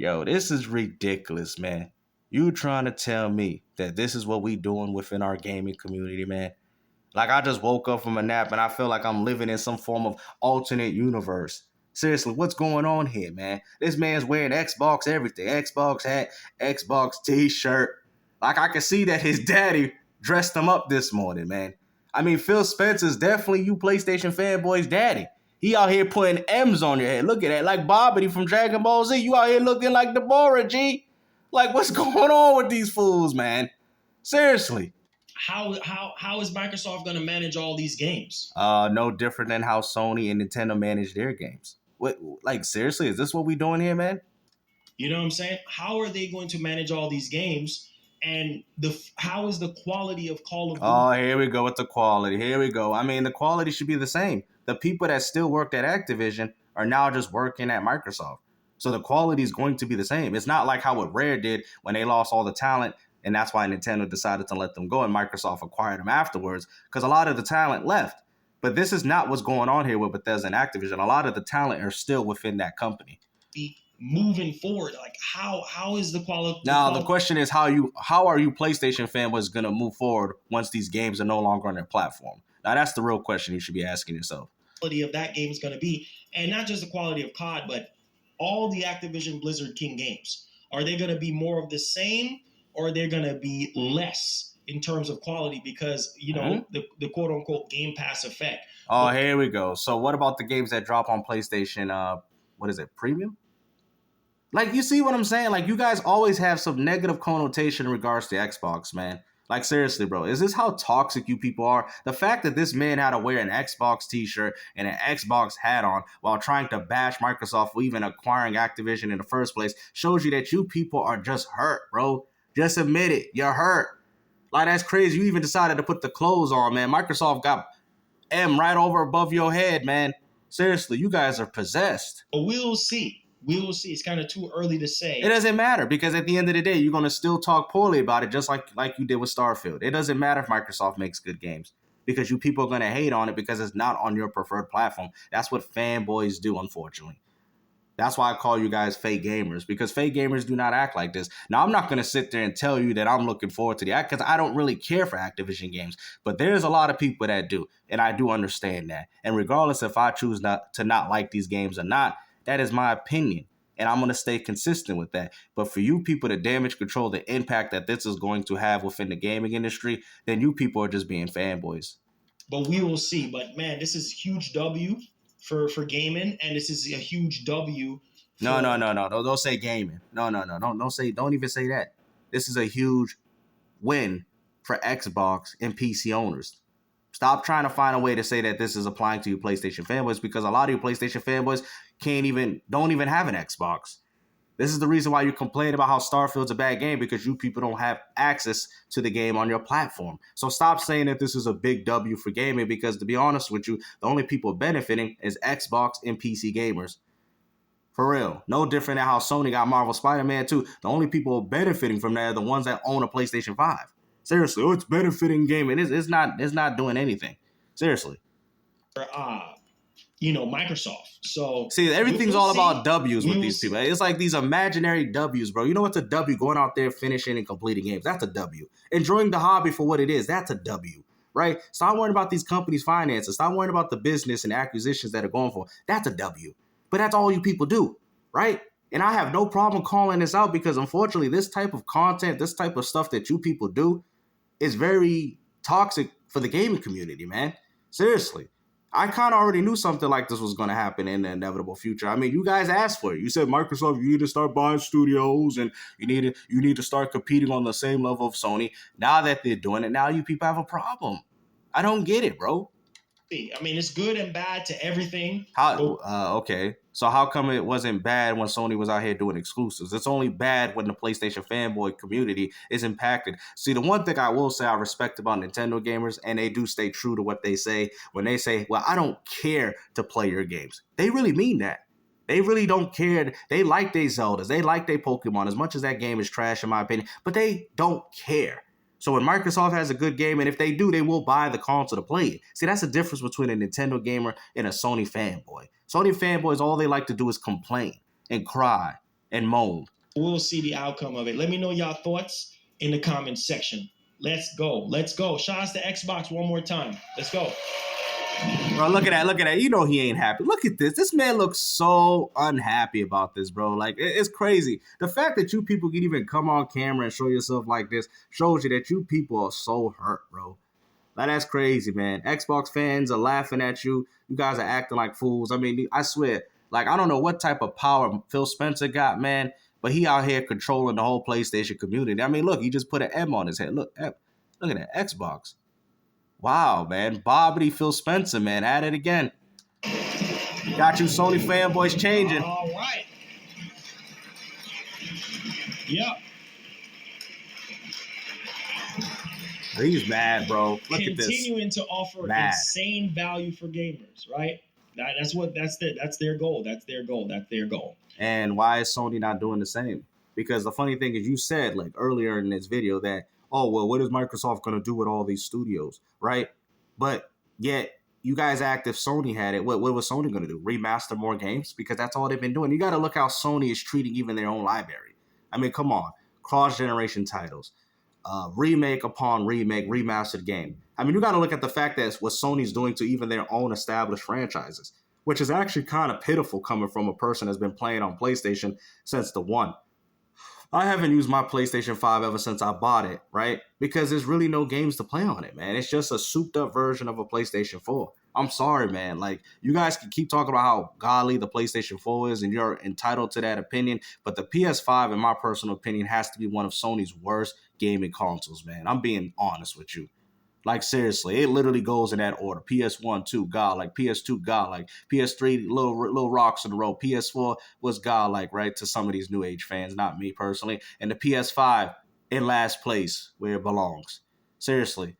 Yo, this is ridiculous, man. You trying to tell me that this is what we doing within our gaming community, man? Like I just woke up from a nap and I feel like I'm living in some form of alternate universe. Seriously, what's going on here, man? This man's wearing Xbox everything. Xbox hat, Xbox t-shirt. Like I can see that his daddy dressed him up this morning, man. I mean, Phil Spencer's definitely you PlayStation fanboys' daddy. He out here putting M's on your head. Look at that. Like Bobbity from Dragon Ball Z. You out here looking like Deborah, G. Like, what's going on with these fools, man? Seriously. How is Microsoft going to manage all these games? No different than how Sony and Nintendo manage their games. What, like, seriously, is this what we doing here, man? You know what I'm saying? How are they going to manage all these games? And how is the quality of Call of Duty? Oh, here we go with the quality. Here we go. I mean, the quality should be the same. The people that still worked at Activision are now just working at Microsoft. So the quality is going to be the same. It's not like how what Rare did when they lost all the talent, and that's why Nintendo decided to let them go and Microsoft acquired them afterwards, because a lot of the talent left. But this is not what's going on here with Bethesda and Activision. A lot of the talent are still within that company. Moving forward, like how is the quality? Now the question is how are you PlayStation fanboys going to move forward once these games are no longer on their platform? Now that's the real question you should be asking yourself. Quality of that game is going to be, and not just the quality of COD, but all the Activision Blizzard King games. Are they going to be more of the same, or are they going to be less in terms of quality because the quote unquote Game Pass effect? Oh, here we go. So what about the games that drop on PlayStation? What is it? Premium? Like, you see what I'm saying? Like, you guys always have some negative connotation in regards to Xbox, man. Like, seriously, bro. Is this how toxic you people are? The fact that this man had to wear an Xbox t-shirt and an Xbox hat on while trying to bash Microsoft for even acquiring Activision in the first place shows you that you people are just hurt, bro. Just admit it. You're hurt. Like, that's crazy. You even decided to put the clothes on, man. Microsoft got M right over above your head, man. Seriously, you guys are possessed. But we'll see. We will see. It's kind of too early to say. It doesn't matter because at the end of the day, you're going to still talk poorly about it just like you did with Starfield. It doesn't matter if Microsoft makes good games because you people are going to hate on it because it's not on your preferred platform. That's what fanboys do, unfortunately. That's why I call you guys fake gamers, because fake gamers do not act like this. Now, I'm not going to sit there and tell you that I'm looking forward to the act because I don't really care for Activision games. But there's a lot of people that do, and I do understand that. And regardless if I choose not to not like these games or not, that is my opinion, and I'm going to stay consistent with that. But for you people to damage control the impact that this is going to have within the gaming industry, then you people are just being fanboys. But we will see. But, man, this is a huge W for gaming, and this is a huge W. No. Don't say gaming. No. Don't even say that. This is a huge win for Xbox and PC owners. Stop trying to find a way to say that this is applying to you PlayStation fanboys, because a lot of you PlayStation fanboys don't even have an Xbox. This is the reason why you complain about how Starfield's a bad game, because you people don't have access to the game on your platform. So stop saying that this is a big W for gaming, because to be honest with you, the only people benefiting is Xbox and PC gamers. For real. No different than how Sony got Marvel Spider-Man 2. The only people benefiting from that are the ones that own a PlayStation 5. Seriously, it's benefiting gaming. It's not doing anything. Seriously. Microsoft. So see, everything's all about W's with these people. It's like these imaginary W's, bro. You know what's a W? Going out there, finishing and completing games. That's a W. Enjoying the hobby for what it is. That's a W, right? Stop worrying about these companies' finances. Stop worrying about the business and acquisitions that are going for. That's a W. But that's all you people do, right? And I have no problem calling this out, because unfortunately, this type of content, this type of stuff that you people do is very toxic for the gaming community, man. Seriously. I kind of already knew something like this was going to happen in the inevitable future. I mean, you guys asked for it. You said, Microsoft, you need to start buying studios and you need to start competing on the same level of Sony. Now that they're doing it, now you people have a problem. I don't get it, bro. I mean, it's good and bad to everything. Okay. So how come it wasn't bad when Sony was out here doing exclusives? It's only bad when the PlayStation fanboy community is impacted. See, the one thing I will say I respect about Nintendo gamers, and they do stay true to what they say, when they say, well, I don't care to play your games. They really mean that. They really don't care. They like their Zeldas. They like their Pokemon, as much as that game is trash in my opinion, but they don't care. So when Microsoft has a good game, and if they do, they will buy the console to play it. See, that's the difference between a Nintendo gamer and a Sony fanboy. Sony fanboys, all they like to do is complain and cry and moaned. We'll see the outcome of it. Let me know y'all thoughts in the comments section. Let's go. Let's go. Shout out to Xbox one more time. Let's go. Bro, look at that. You know he ain't happy. Look at this. This man looks so unhappy about this, bro. Like, it's crazy. The fact that you people can even come on camera and show yourself like this shows you that you people are so hurt, bro. Like, that's crazy, man. Xbox fans are laughing at you. You guys are acting like fools. I mean, I swear, like, I don't know what type of power Phil Spencer got, man, but he out here controlling the whole PlayStation community. I mean, look, he just put an M on his head. Look at that, Xbox. Wow, man. Bobbity Phil Spencer, man. At it again. Got you Sony fanboys changing. All right. Yep. He's mad, bro. Look at this. Continuing to offer insane value for gamers, right? That's their goal. That's their goal. And why is Sony not doing the same? Because the funny thing is, you said like earlier in this video that, oh, well, what is Microsoft going to do with all these studios, right? But yet you guys act if Sony had it. What was Sony going to do? Remaster more games? Because that's all they've been doing. You got to look how Sony is treating even their own library. I mean, come on. Cross-generation titles. Remake upon remake, remastered game. I mean, you got to look at the fact that it's what Sony's doing to even their own established franchises, which is actually kind of pitiful coming from a person that's been playing on PlayStation since the 1. I haven't used my PlayStation 5 ever since I bought it, right? Because there's really no games to play on it, man. It's just a souped up version of a PlayStation 4. I'm sorry, man. Like, you guys can keep talking about how godly the PlayStation 4 is, and you're entitled to that opinion. But the PS5, in my personal opinion, has to be one of Sony's worst gaming consoles, man. I'm being honest with you. Like, seriously, it literally goes in that order. PS1, 2, godlike. PS2, godlike. PS3, little rocks in the road. PS4 was godlike, right, to some of these new age fans, not me personally. And the PS5 in last place where it belongs. Seriously.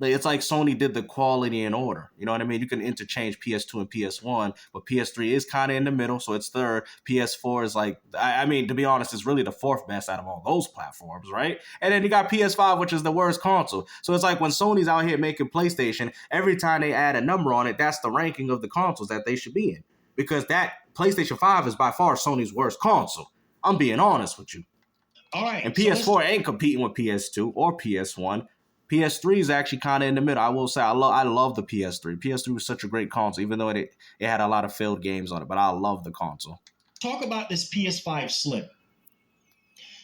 It's like Sony did the quality in order. You know what I mean? You can interchange PS2 and PS1, but PS3 is kind of in the middle, so it's third. PS4 is like, I mean, to be honest, it's really the fourth best out of all those platforms, right? And then you got PS5, which is the worst console. So it's like when Sony's out here making PlayStation, every time they add a number on it, that's the ranking of the consoles that they should be in. Because that PlayStation 5 is by far Sony's worst console. I'm being honest with you. All right. And PS4 ain't competing with PS2 or PS1. PS3 is actually kind of in the middle. I will say I love the PS3. PS3 was such a great console, even though it had a lot of failed games on it. But I love the console. Talk about this PS5 Slim.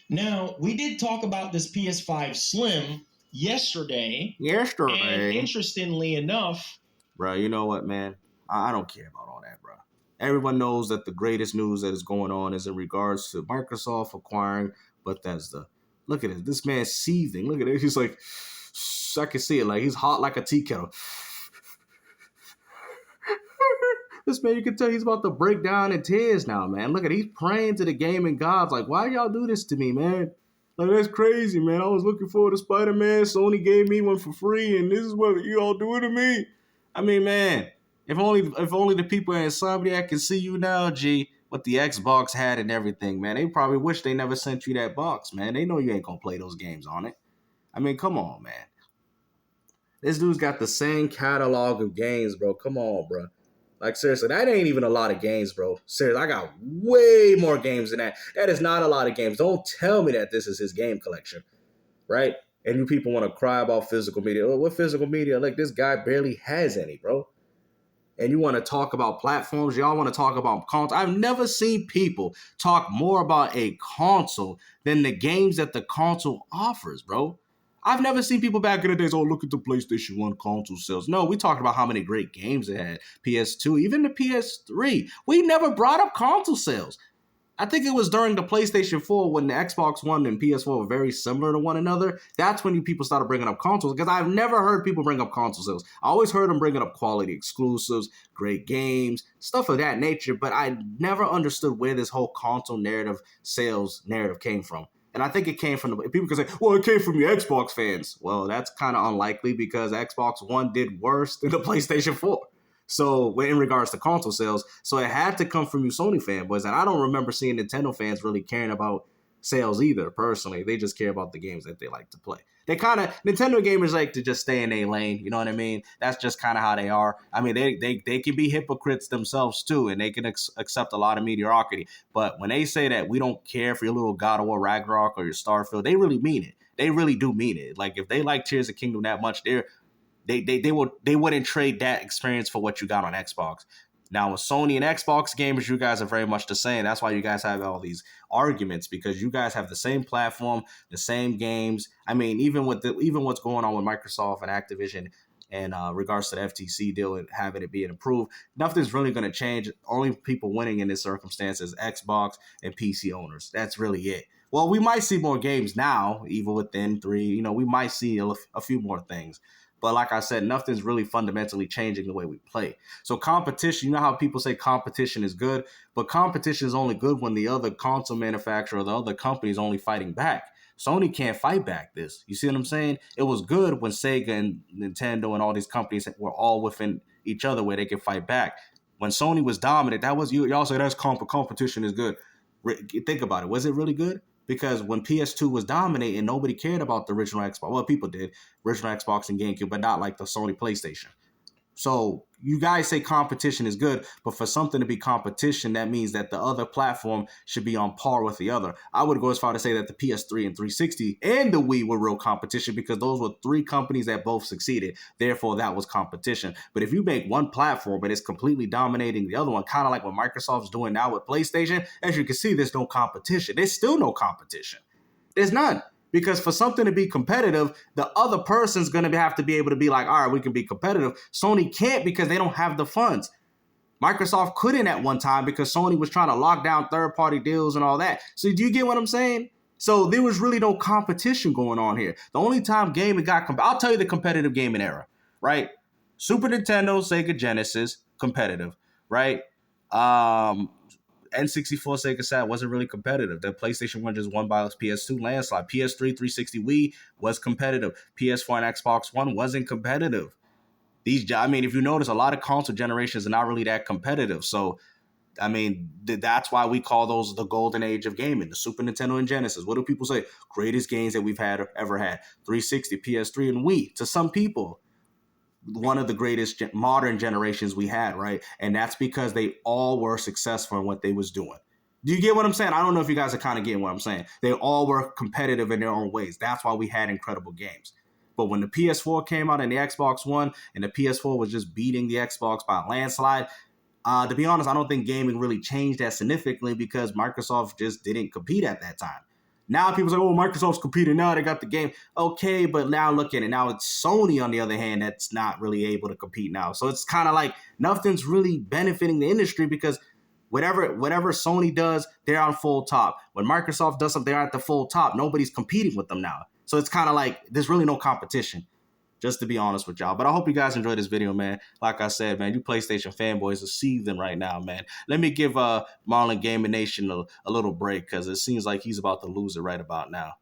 Now, we did talk about this PS5 Slim yesterday. And interestingly enough, bro, you know what, man? I don't care about all that, bro. Everyone knows that the greatest news that is going on is in regards to Microsoft acquiring Bethesda. Look at it. This man's seething. Look at it. He's like, I can see it. Like, he's hot like a tea kettle. This man, you can tell he's about to break down in tears now, man. Look at it. He's praying to the gaming gods. Like, why y'all do this to me, man? Like, that's crazy, man. I was looking forward to Spider-Man. Sony gave me one for free, and this is what you all doing to me. I mean, man, if only the people at Insomniac can see you now, G, what the Xbox had and everything, man. They probably wish they never sent you that box, man. They know you ain't gonna play those games on it. I mean, come on, man. This dude's got the same catalog of games, bro. Come on, bro. Like, seriously, that ain't even a lot of games, bro. Seriously, I got way more games than that. That is not a lot of games. Don't tell me that this is his game collection, right? And you people want to cry about physical media. Oh, what physical media? Like, this guy barely has any, bro. And you want to talk about platforms. Y'all want to talk about consoles. I've never seen people talk more about a console than the games that the console offers, bro. I've never seen people back in the days, oh, look at the PlayStation 1 console sales. No, we talked about how many great games it had. PS2, even the PS3. We never brought up console sales. I think it was during the PlayStation 4 when the Xbox One and PS4 were very similar to one another. That's when you people started bringing up consoles, because I've never heard people bring up console sales. I always heard them bringing up quality exclusives, great games, stuff of that nature, but I never understood where this whole console narrative, sales narrative came from. And I think it came from people can say, well, it came from your Xbox fans. Well, that's kind of unlikely because Xbox One did worse than the PlayStation 4. So in regards to console sales, so it had to come from you Sony fanboys. And I don't remember seeing Nintendo fans really caring about sales either, personally. They just care about the games that they like to play. They kind of, Nintendo gamers like to just stay in their lane, you know what I mean? That's just kind of how they are. I mean, they can be hypocrites themselves too, and they can accept a lot of mediocrity. But when they say that we don't care for your little God of War Ragnarok or your Starfield, they really mean it. They really do mean it. Like, if they like Tears of the Kingdom that much, they wouldn't trade that experience for what you got on Xbox. Now, with Sony and Xbox gamers, you guys are very much the same. That's why you guys have all these arguments, because you guys have the same platform, the same games. I mean, even what's going on with Microsoft and Activision in regards to the FTC deal and having it being approved, nothing's really going to change. Only people winning in this circumstance is Xbox and PC owners. That's really it. Well, we might see more games now, Evil Within 3. You know, we might see a few more things. But like I said, nothing's really fundamentally changing the way we play. So competition, you know how people say competition is good, but competition is only good when the other console manufacturer or the other company is only fighting back. Sony can't fight back this. You see what I'm saying? It was good when Sega and Nintendo and all these companies were all within each other where they could fight back. When Sony was dominant, that was, y'all say that's competition is good. Think about it. Was it really good? Because when PS2 was dominating, nobody cared about the original Xbox. Well, people did, original Xbox and GameCube, but not like the Sony PlayStation. So you guys say competition is good, but for something to be competition, that means that the other platform should be on par with the other. I would go as far to say that the PS3 and 360 and the Wii were real competition, because those were three companies that both succeeded. Therefore, that was competition. But if you make one platform and it's completely dominating the other one, kind of like what Microsoft's doing now with PlayStation, as you can see, there's no competition. There's still no competition. There's none. Because for something to be competitive, the other person's going to have to be able to be like, all right, we can be competitive. Sony can't, because they don't have the funds. Microsoft couldn't at one time because Sony was trying to lock down third-party deals and all that. So do you get what I'm saying? So there was really no competition going on here. The only time gaming got I'll tell you the competitive gaming era, right? Super Nintendo, Sega Genesis, competitive, right? N64 Sega Saturn wasn't really competitive. The PlayStation 1 just won by PS2 landslide. PS3, 360 Wii was competitive. PS4 and Xbox One wasn't competitive. I mean, if you notice, a lot of console generations are not really that competitive. So, I mean, that's why we call those the golden age of gaming, the Super Nintendo and Genesis. What do people say? Greatest games that we've ever had. 360, PS3, and Wii. To some people, one of the greatest modern generations we had, right? And that's because they all were successful in what they was doing. Do you get what I'm saying? I don't know if you guys are kind of getting what I'm saying. They all were competitive in their own ways. That's why we had incredible games. But when the PS4 came out and the Xbox One, and the PS4 was just beating the Xbox by a landslide, to be honest, I don't think gaming really changed that significantly, because Microsoft just didn't compete at that time. Now people say, oh, Microsoft's competing now. They got the game. Okay, but now look at it. Now it's Sony, on the other hand, that's not really able to compete now. So it's kind of like nothing's really benefiting the industry, because whatever Sony does, they're on full top. When Microsoft does something, they're at the full top. Nobody's competing with them now. So it's kind of like there's really no competition, just to be honest with y'all. But I hope you guys enjoyed this video, man. Like I said, man, you PlayStation fanboys are seething right now, man. Let me give MarlonGamingNation a little break, because it seems like he's about to lose it right about now.